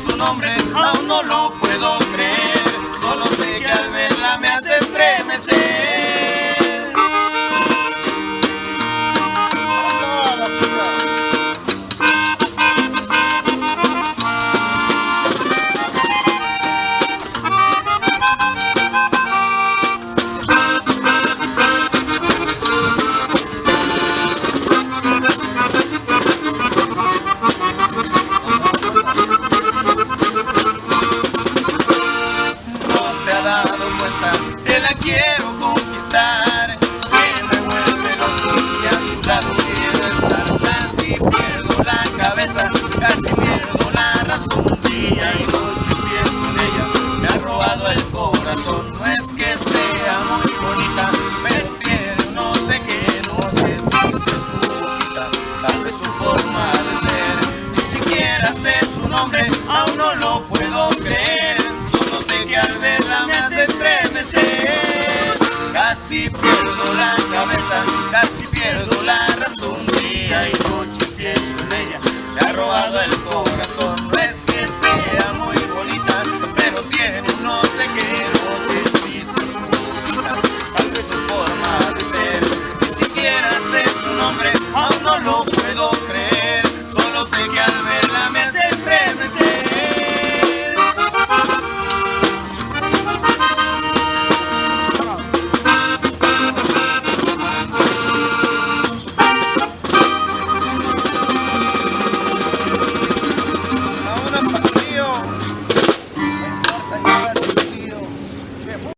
su nombre, aún no lo puedo creer. Solo sé que al verla me hace estremecer. Que la quiero conquistar, que me vuelve loco y a su lado quiero estar. Casi pierdo la cabeza, casi pierdo la razón. Día y noche pienso en ella, me ha robado el corazón. No es que sea muy bonita, pero tiene no sé qué, no sé si es su boquita, tal vez su forma de ser. Ni siquiera sé su nombre, aún no lo puedo creer. Solo sé que al verla me hace estremecer. Casi pierdo la cabeza, casi pierdo la razón. Día y noche pienso en ella, me ha robado el corazón. No es que sea muy bonita,